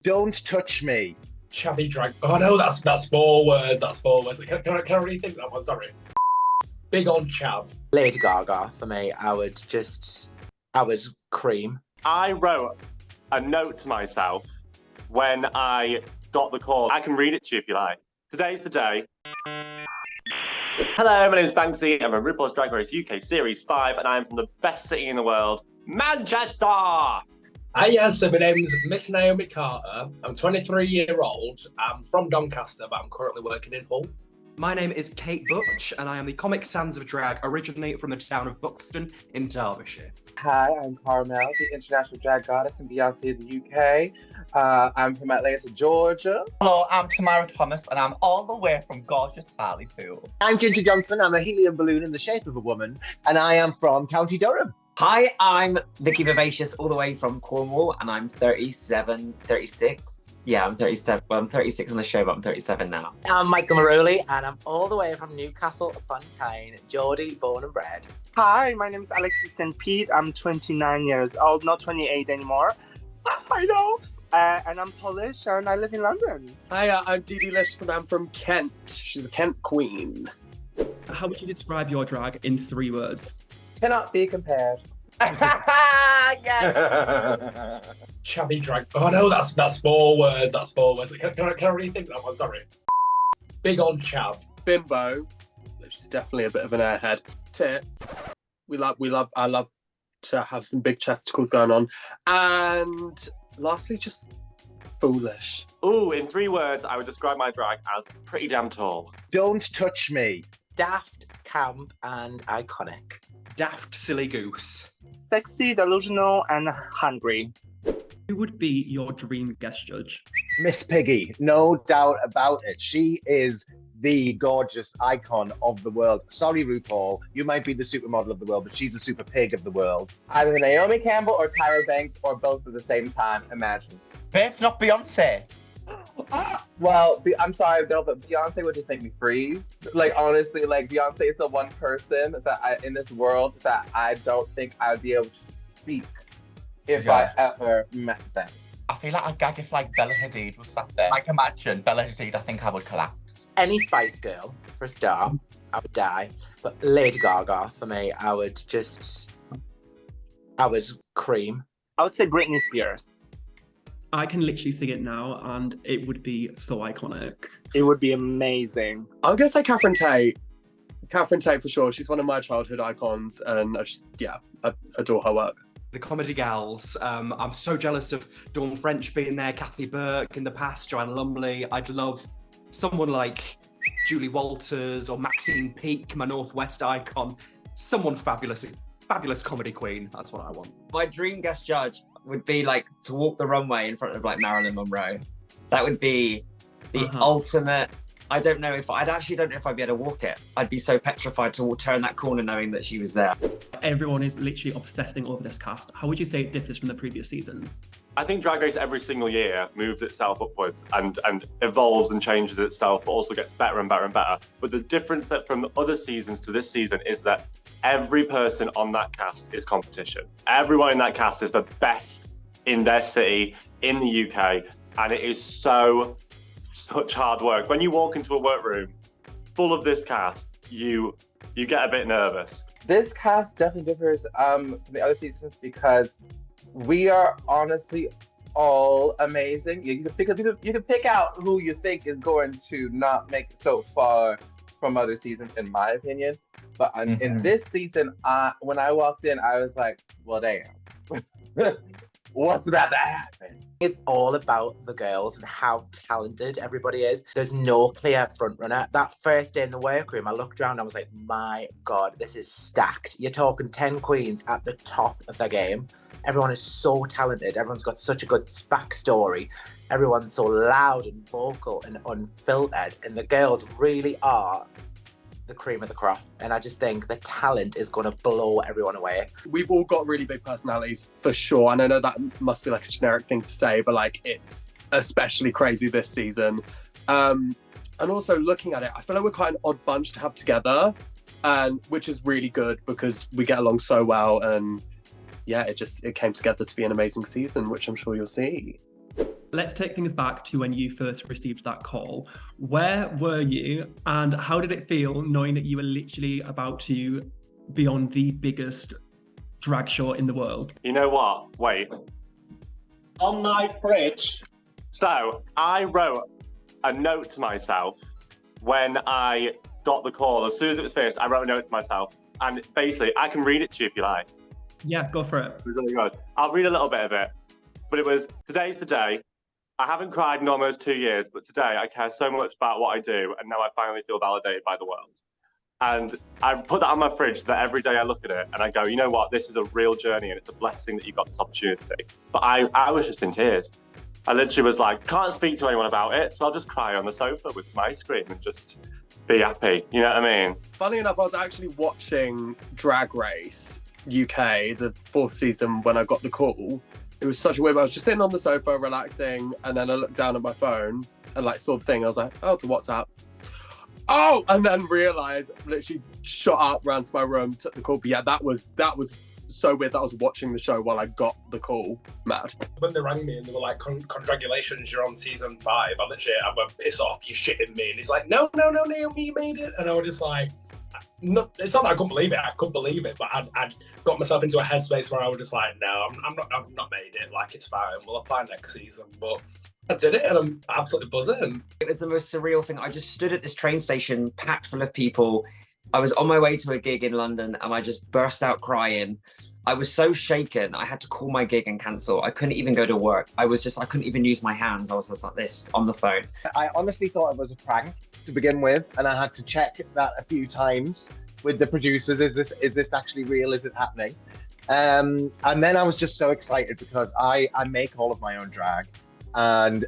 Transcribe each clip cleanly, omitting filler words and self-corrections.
Don't touch me. Chubby drag. Oh no, that's 4 words. That's 4 words. Can I rethink that one? Sorry. Big old chav. Lady Gaga for me. I would cream. I wrote a note to myself when I got the call. I can read it to you if you like. Today's the day. Hello, my name is Banksie. I'm from RuPaul's Drag Race UK Series 5, and I'm from the best city in the world, Manchester! Hiya, so my name's Miss Naomi Carter. I'm 23-year-old. I'm from Doncaster, but I'm currently working in Hull. My name is Kate Butch, and I am the Comic Sans of Drag, originally from the town of Buxton in Derbyshire. Hi, I'm Cara Melle, the international drag goddess and Beyonce of the UK. I'm from Atlanta, Georgia. Hello, I'm Tomara Thomas, and I'm all the way from gorgeous Hartlepool. I'm Ginger Johnson. I'm a helium balloon in the shape of a woman, and I am from County Durham. Hi, I'm Vicky Vivacious, all the way from Cornwall, and I'm 36. Yeah, I'm 37. Well, I'm 36 on the show, but I'm 37 now. I'm Michael Marouli, and I'm all the way from Newcastle upon Tyne, Geordie, born and bred. Hi, my name is Alexis St. Pete. I'm 29 years old, not 28 anymore. I know. And I'm Polish, and I live in London. Hi, I'm DeDelicious, and I'm from Kent. She's a Kent queen. How would you describe your drag in 3 words? Cannot be compared. Yes! Chubby drag. Oh no, that's 4 words. That's 4 words. Can I rethink that one? Sorry. Big old chav. Bimbo, which is definitely a bit of an airhead. Tits. I love to have some big chesticles going on. And lastly, just foolish. Ooh, in 3 words, I would describe my drag as pretty damn tall. Don't touch me. Daft, camp, and iconic. Daft silly goose. Sexy, delusional, and hungry. Who would be your dream guest judge? Miss Piggy, no doubt about it. She is the gorgeous icon of the world. Sorry, RuPaul, you might be the supermodel of the world, but she's the super pig of the world. Either Naomi Campbell or Tyra Banks, or both at the same time, imagine. Babe, not Beyonce. Well, I'm sorry, but Beyonce would just make me freeze. Like, honestly, Beyonce is the one person that in this world that I don't think I'd be able to speak if I ever met them. I feel like I'd gag if Bella Hadid was sat there. Imagine Bella Hadid, I think I would collapse. Any Spice Girl, for a start, I would die. But Lady Gaga, for me, I would cream. I would say Britney Spears. I can literally sing it now, and it would be so iconic. It would be amazing. I'm going to say Catherine Tate. Catherine Tate for sure. She's one of my childhood icons, and I adore her work. The comedy gals. I'm so jealous of Dawn French being there, Kathy Burke in the past, Joanne Lumley. I'd love someone like Julie Walters or Maxine Peake, my Northwest icon. Someone fabulous comedy queen. That's what I want. My dream guest judge would be to walk the runway in front of Marilyn Monroe. That would be the ultimate. I don't know if I'd be able to walk it. I'd be so petrified to turn that corner knowing that she was there. Everyone is literally obsessing over this cast. How would you say it differs from the previous seasons? I think Drag Race every single year moves itself upwards and evolves and changes itself, but also gets better and better and better. But the difference that from other seasons to this season is that every person on that cast is competition. Everyone in that cast is the best in their city, in the UK, and it is such hard work. When you walk into a workroom full of this cast, you get a bit nervous. This cast definitely differs from the other seasons because we are honestly all amazing. You can pick out who you think is going to not make it so far from other seasons, in my opinion. But in this season, when I walked in, I was like, well, damn. What's about to happen? It's all about the girls and how talented everybody is. There's no clear front runner. That first day in the workroom, I looked around and I was like, my God, this is stacked. You're talking 10 queens at the top of their game. Everyone is so talented. Everyone's got such a good backstory. Everyone's so loud and vocal and unfiltered. And the girls really are the cream of the crop. And I just think the talent is going to blow everyone away. We've all got really big personalities for sure. And I know that must be a generic thing to say, but it's especially crazy this season. And also looking at it, I feel like we're quite an odd bunch to have together, and which is really good because we get along so well. And yeah, it came together to be an amazing season, which I'm sure you'll see. Let's take things back to when you first received that call. Where were you and how did it feel knowing that you were literally about to be on the biggest drag show in the world? You know what? Wait. On my fridge. So I wrote a note to myself when I got the call. As soon as it was finished, I wrote a note to myself. And basically, I can read it to you if you like. Yeah, go for it. It was really good. I'll read a little bit of it. But it was, today's the day. I haven't cried in almost 2 years, but today I care so much about what I do, and now I finally feel validated by the world. And I put that on my fridge so that every day I look at it and I go, you know what, this is a real journey and it's a blessing that you got this opportunity. But I was just in tears. I literally was like, can't speak to anyone about it, so I'll just cry on the sofa with some ice cream and just be happy. You know what I mean? Funny enough, I was actually watching Drag Race UK, the 4th season, when I got the call. It was such a weird, I was just sitting on the sofa relaxing, and then I looked down at my phone and like saw the thing. I was like, oh, it's a WhatsApp. Oh, and then realised, literally shot up, ran to my room, took the call. But yeah, that was so weird that I was watching the show while I got the call. Mad. When they rang me and they were like, congratulations, you're on season 5. I literally, I went, piss off, you shitting me. And he's like, no, Naomi, you made it. And I was just like, no, it's not that I couldn't believe it. I couldn't believe it, but I'd got myself into a headspace where I was just like, no, I've not made it. Like, it's fine. We'll apply next season. But I did it, and I'm absolutely buzzing. It was the most surreal thing. I just stood at this train station, packed full of people. I was on my way to a gig in London, and I just burst out crying. I was so shaken. I had to call my gig and cancel. I couldn't even go to work. I couldn't even use my hands. I was just like this on the phone. I honestly thought it was a prank to begin with, and I had to check that a few times with the producers. Is this actually real? Is it happening? And then I was just so excited because I make all of my own drag, and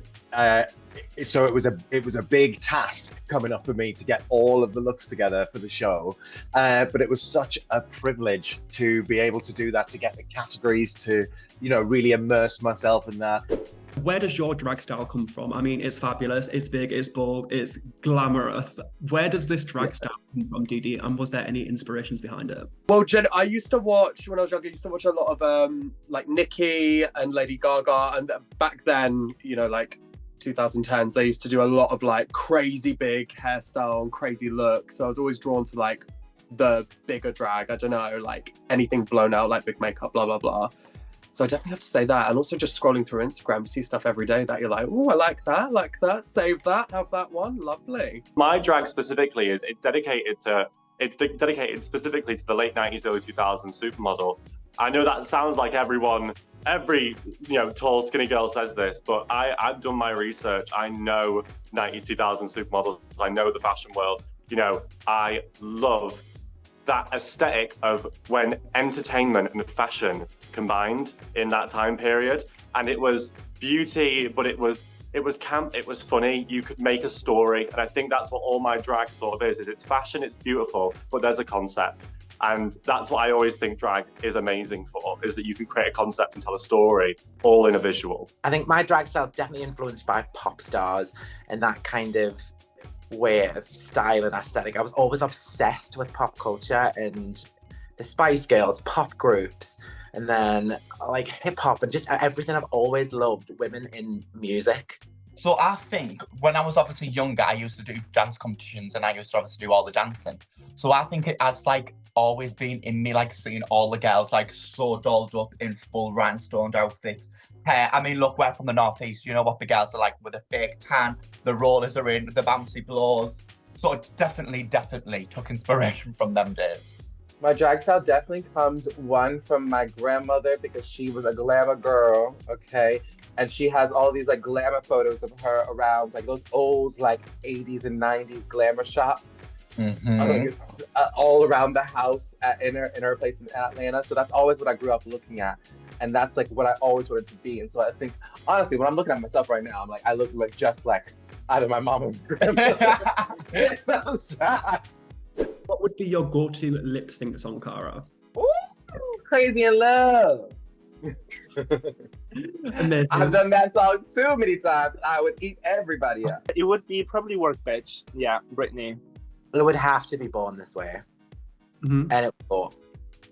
so it was a big task coming up for me to get all of the looks together for the show. But it was such a privilege to be able to do that, to get the categories, to really immerse myself in that. Where does your drag style come from? I mean, it's fabulous, it's big, it's bold, it's glamorous. Where does this drag style come from, Dee? And was there any inspirations behind it? Well, Jen, I used to watch, when I was younger, I used to watch a lot of like Nicki and Lady Gaga. And back then, like 2010s, they used to do a lot of like crazy big hairstyle and crazy looks. So I was always drawn to like the bigger drag. I don't know, like anything blown out, like big makeup, blah, blah, blah. So I definitely have to say that. And also just scrolling through Instagram, you see stuff every day that you're like, oh, I like that, save that, have that one, lovely. My drag specifically it's dedicated specifically to the late 90s, early 2000s supermodel. I know that sounds like every tall, skinny girl says this, but I've done my research. I know 90s, 2000s supermodels. I know the fashion world. I love that aesthetic of when entertainment and fashion combined in that time period. And it was beauty, but it was camp, it was funny, you could make a story. And I think that's what all my drag sort of is it's fashion, it's beautiful, but there's a concept. And that's what I always think drag is amazing for, is that you can create a concept and tell a story all in a visual. I think my drag style is definitely influenced by pop stars and that kind of way of style and aesthetic. I was always obsessed with pop culture and the Spice Girls, pop groups, and then like hip hop and just everything. I've always loved women in music. So I think when I was obviously younger, I used to do dance competitions and I used to obviously do all the dancing. So I think it has like always been in me, like seeing all the girls like so dolled up in full rhinestoned outfits. Hair, I mean, look, we're from the Northeast, you know what the girls are like with a fake tan, the rollers are in, the bouncy blows. So it definitely took inspiration from them days. My drag style definitely comes, one, from my grandmother, because she was a glamour girl, okay? And she has all these like glamour photos of her around like those old like 80s and 90s glamour shops. Mm-hmm. All around the house in her place in Atlanta. So that's always what I grew up looking at. And that's like what I always wanted to be. And so I just think, honestly, when I'm looking at myself right now, I'm like, I look like just like out of my mama's grandmother. What would be your go-to lip sync song, Cara? Ooh, Crazy in Love. Amazing. I've done that song too many times. I would eat everybody up. It would be probably Work Bitch. Yeah, Britney. It would have to be Born This Way. Mm-hmm. And it would go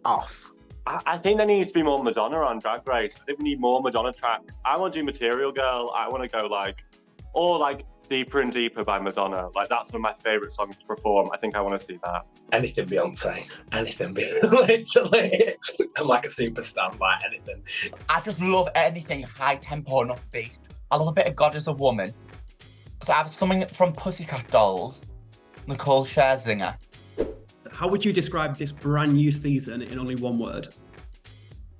off. I think there needs to be more Madonna on Drag Race. I think we need more Madonna tracks. I want to do Material Girl. I want to go like Deeper and Deeper by Madonna. Like, that's one of my favourite songs to perform. I think I want to see that. Anything Beyonce. Anything Beyonce. Literally. I'm like a superstar by anything. I just love anything high tempo and upbeat. I love a bit of God is a Woman. So I have something from Pussycat Dolls, Nicole Scherzinger. How would you describe this brand new season in only one word?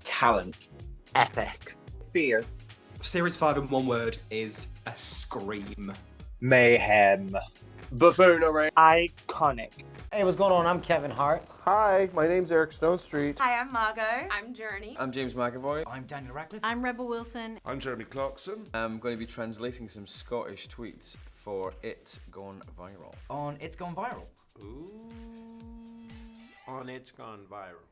Talent. Epic. Fierce. Series 5 in one word is a scream. Mayhem. Buffoonery. Iconic. Hey, what's going on? I'm Kevin Hart. Hi, my name's Eric Stonestreet. Hi, I'm Margot. I'm Journey. I'm James McAvoy. I'm Daniel Radcliffe. I'm Rebel Wilson. I'm Jeremy Clarkson. I'm going to be translating some Scottish tweets for It's Gone Viral. On It's Gone Viral. Ooh. On It's Gone Viral.